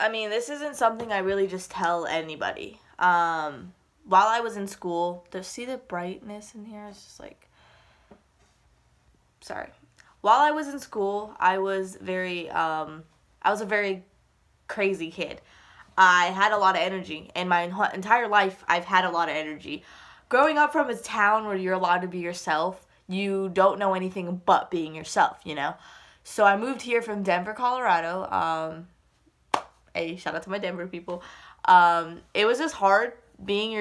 I mean, this isn't something I really just tell anybody. While I was in school, see the brightness in here? It's just like, sorry. While I was in school, I was a very crazy kid. I had a lot of energy, and my entire life, I've had a lot of energy. Growing up from a town where you're allowed to be yourself, you don't know anything but being yourself, you know? So I moved here from Denver, Colorado. Hey, shout out to my Denver people. It was just hard being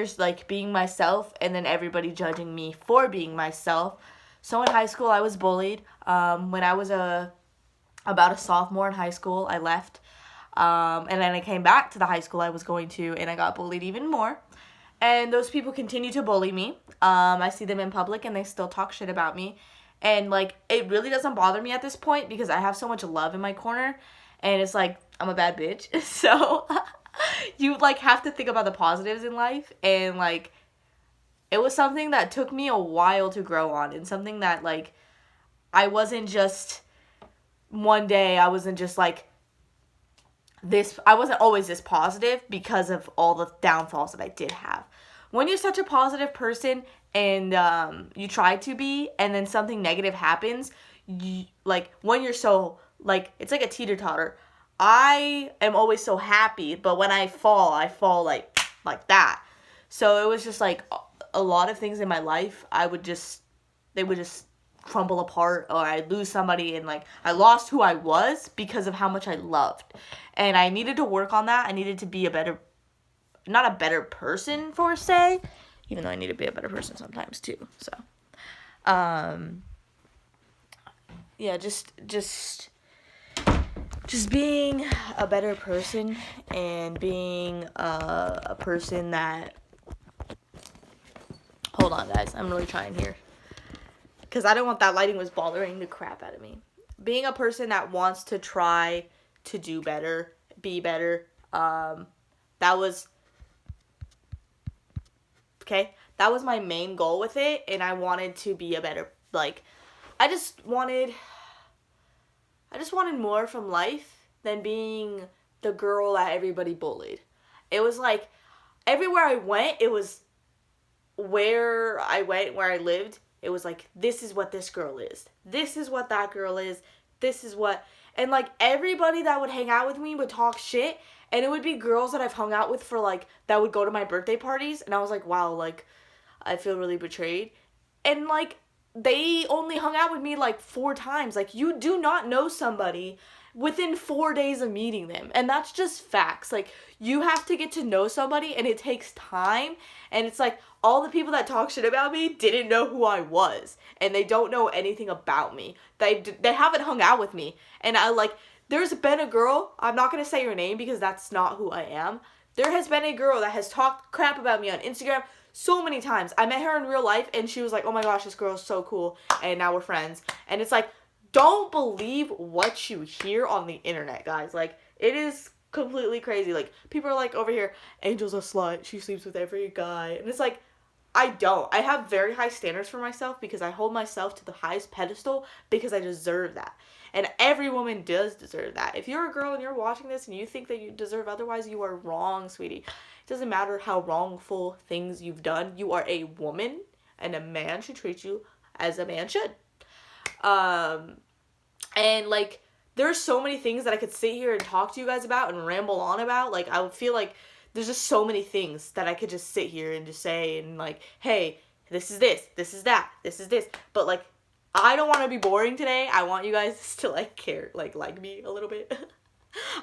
myself, and then everybody judging me for being myself. So in high school, I was bullied. When I was about a sophomore in high school, I left. And then I came back to the high school I was going to, and I got bullied even more. And those people continue to bully me. I see them in public, and they still talk shit about me. And, like, it really doesn't bother me at this point because I have so much love in my corner. And it's like, I'm a bad bitch. So, you, like, have to think about the positives in life. And, like, it was something that took me a while to grow on. And something that, like, I wasn't just like, I wasn't always this positive because of all the downfalls that I did have. When you're such a positive person and you try to be, and then something negative happens, when you're so, like, it's like a teeter-totter. I am always so happy, but when I fall like that. So it was just like a lot of things in my life, they would just crumble apart, or I'd lose somebody, and like I lost who I was because of how much I loved. And I needed to work on that. I needed to be not a better person per se, even though I need to be a better person sometimes too. So, yeah, just being a better person and being a person that, hold on guys, I'm really trying here. Because I don't want that lighting was bothering the crap out of me. Being a person that wants to try to do better, be better. That was my main goal with it. And I wanted to be a better, like, I just wanted more from life than being the girl that everybody bullied. It was like, everywhere I went, it was where I lived. It was like, this is what this girl is. This is what that girl is. This is what... And, like, everybody that would hang out with me would talk shit. And it would be girls that I've hung out with for, like, that would go to my birthday parties. And I was like, wow, like, I feel really betrayed. And, like, they only hung out with me, like, 4 times. Like, you do not know somebody within 4 days of meeting them. And that's just facts. Like, you have to get to know somebody, and it takes time. And it's like, all the people that talk shit about me didn't know who I was. And they don't know anything about me. They haven't hung out with me. And there's been a girl, I'm not going to say her name because that's not who I am. There has been a girl that has talked crap about me on Instagram so many times. I met her in real life, and she was like, oh my gosh, this girl is so cool. And now we're friends. And it's like, don't believe what you hear on the internet, guys. Like, it is completely crazy. Like, people are like, over here, Angel's a slut. She sleeps with every guy. And it's like, I don't. I have very high standards for myself because I hold myself to the highest pedestal because I deserve that. And every woman does deserve that. If you're a girl and you're watching this and you think that you deserve otherwise, you are wrong, sweetie. It doesn't matter how wrongful things you've done. You are a woman, and a man should treat you as a man should. And, like, there's so many things that I could sit here and talk to you guys about and ramble on about. Like, I would feel like there's just so many things that I could just sit here and just say and, like, hey, this is this is that, this is this. But, like, I don't want to be boring today. I want you guys to, like, care, like me a little bit.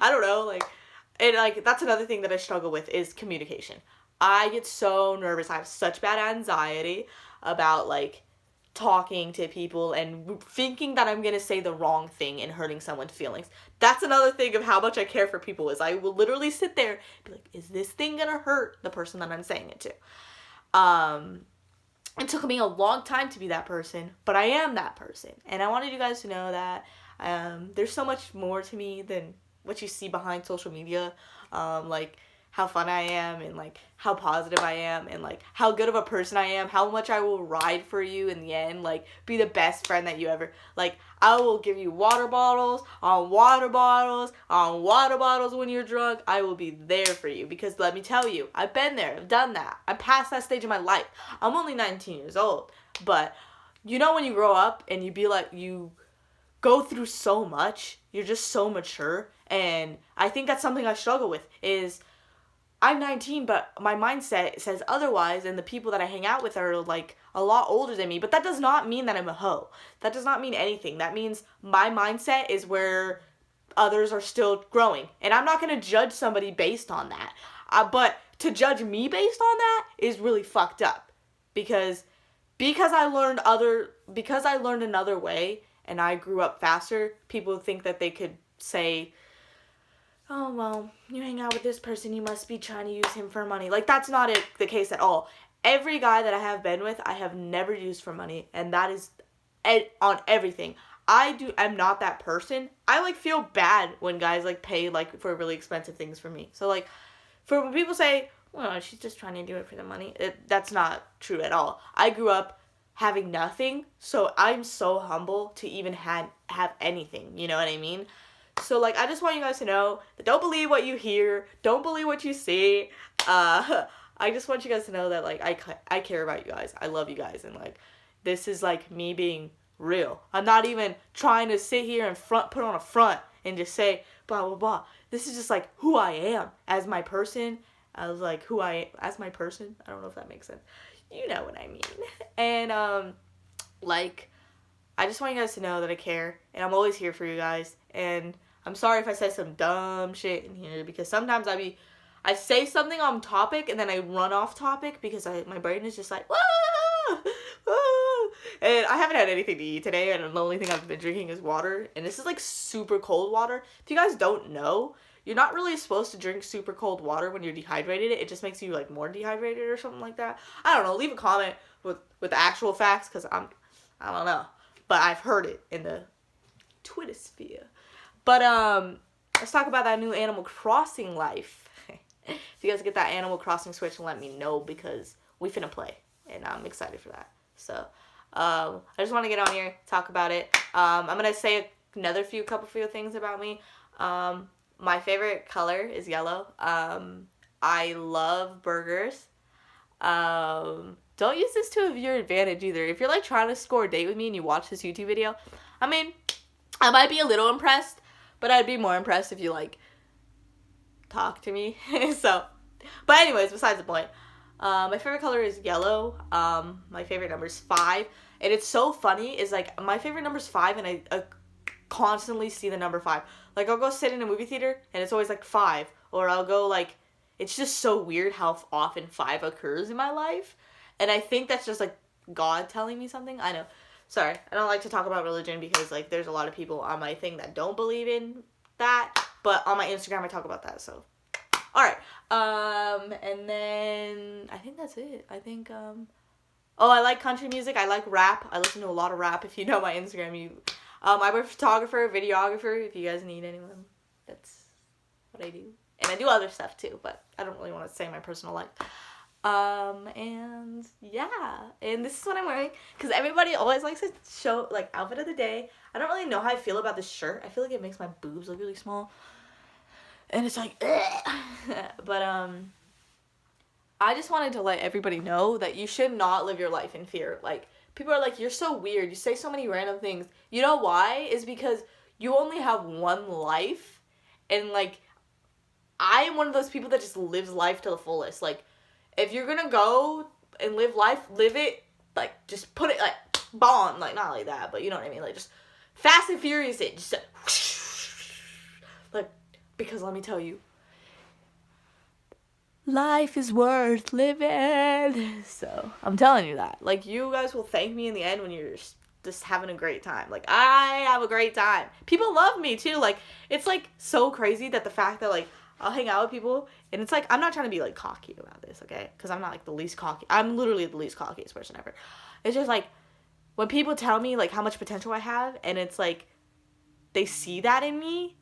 I don't know, like, and, like, that's another thing that I struggle with is communication. I get so nervous. I have such bad anxiety about, like, talking to people and thinking that I'm gonna say the wrong thing and hurting someone's feelings. That's another thing of how much I care for people is I will literally sit there and be like, is this thing gonna hurt the person that I'm saying it to? It took me a long time to be that person, but I am that person. And I wanted you guys to know that there's so much more to me than what you see behind social media. Like, how fun I am and like how positive I am and like how good of a person I am, how much I will ride for you in the end, like be the best friend that you ever, like I will give you water bottles on water bottles on water bottles when you're drunk. I will be there for you because let me tell you, I've been there, I've done that. I'm past that stage of my life. I'm only 19 years old, but you know when you grow up and you be like, you go through so much, you're just so mature, and I think that's something I struggle with is I'm 19, but my mindset says otherwise, and the people that I hang out with are, like, a lot older than me, but that does not mean that I'm a hoe. That does not mean anything. That means my mindset is where others are still growing, and I'm not going to judge somebody based on that. But to judge me based on that is really fucked up, because I learned another way, and I grew up faster, people think that they could say, oh, well, you hang out with this person, you must be trying to use him for money. Like, that's not the case at all. Every guy that I have been with, I have never used for money, and that is on everything. I'm not that person. I, like, feel bad when guys, like, pay, like, for really expensive things for me. So, like, for when people say, well, she's just trying to do it for the money, that's not true at all. I grew up having nothing, so I'm so humble to even have anything, you know what I mean? So, like, I just want you guys to know that don't believe what you hear. Don't believe what you see. I just want you guys to know that, like, I care about you guys. I love you guys. And, like, this is, like, me being real. I'm not even trying to sit here and put on a front and just say, blah, blah, blah. This is just, like, who I am as my person. As my person. I don't know if that makes sense. You know what I mean. And, like, I just want you guys to know that I care. And I'm always here for you guys. And I'm sorry if I said some dumb shit in here, because sometimes I say something on topic and then I run off topic because my brain is just like, whoa, whoa. And I haven't had anything to eat today, and the only thing I've been drinking is water, and this is like super cold water. If you guys don't know, you're not really supposed to drink super cold water when you're dehydrated. It just makes you like more dehydrated or something like that. I don't know. Leave a comment with actual facts, because I don't know, but I've heard it in the Twitter sphere. But, let's talk about that new Animal Crossing life. If you guys get that Animal Crossing Switch, let me know, because we finna play, and I'm excited for that. So, I just want to get on here, talk about it. I'm gonna say another couple few things about me. My favorite color is yellow. I love burgers. Don't use this to your advantage either. If you're, like, trying to score a date with me and you watch this YouTube video, I mean, I might be a little impressed, but I'd be more impressed if you, like, talk to me. So, but anyways, besides the point. My favorite color is yellow. My favorite number is 5. And it's so funny, is, like, my favorite number is 5, and I constantly see the number 5. Like, I'll go sit in a movie theater, and it's always, like, 5. Or I'll go, like, it's just so weird how often 5 occurs in my life. And I think that's just, like, God telling me something. I know. Sorry, I don't like to talk about religion because, like, there's a lot of people on my thing that don't believe in that. But on my Instagram, I talk about that, so. Alright. And then I think that's it. I think, I like country music. I like rap. I listen to a lot of rap. If you know my Instagram, I'm a photographer, videographer. If you guys need anyone, that's what I do. And I do other stuff, too, but I don't really want to say my personal life. And yeah, and this is what I'm wearing, because everybody always likes to show, like, outfit of the day. I don't really know how I feel about this shirt. I feel like it makes my boobs look really small, and it's like, but, I just wanted to let everybody know that you should not live your life in fear. Like, people are like, you're so weird, you say so many random things. You know why? Is because you only have one life, and, like, I am one of those people that just lives life to the fullest. Like, if you're gonna go and live life, live it, like, just put it, like, bond, like, not like that, but you know what I mean, like, just Fast and Furious it, just, like, because let me tell you, life is worth living, so, I'm telling you that, like, you guys will thank me in the end when you're just having a great time. Like, I have a great time. People love me, too. Like, it's, like, so crazy that the fact that, like, I'll hang out with people, and it's like, I'm not trying to be, like, cocky about this, okay? Because I'm not, like, the least cocky. I'm literally the least cockiest person ever. It's just, like, when people tell me, like, how much potential I have, and it's, like, they see that in me,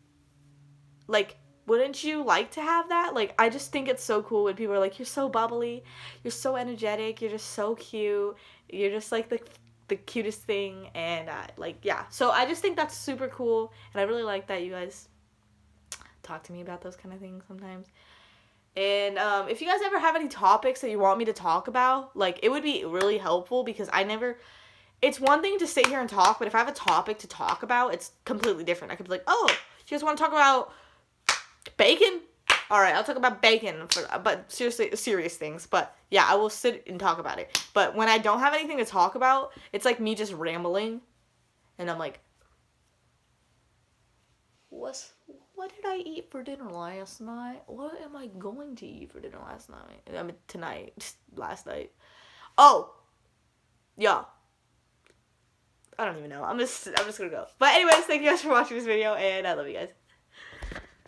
like, wouldn't you like to have that? Like, I just think it's so cool when people are like, you're so bubbly, you're so energetic, you're just so cute, you're just like the cutest thing, and like, yeah. So I just think that's super cool, and I really like that you guys talk to me about those kind of things sometimes. And if you guys ever have any topics that you want me to talk about, like, it would be really helpful, because it's one thing to sit here and talk, but if I have a topic to talk about, it's completely different. I could be like, oh, you guys want to talk about bacon? All right, I'll talk about bacon, but seriously, serious things. But yeah, I will sit and talk about it. But when I don't have anything to talk about, it's like me just rambling, and I'm like, what did I eat for dinner last night? What am I going to eat for dinner last night? I mean, tonight, last night. Oh, yeah. I don't even know. I'm just gonna go. But anyways, thank you guys for watching this video, and I love you guys.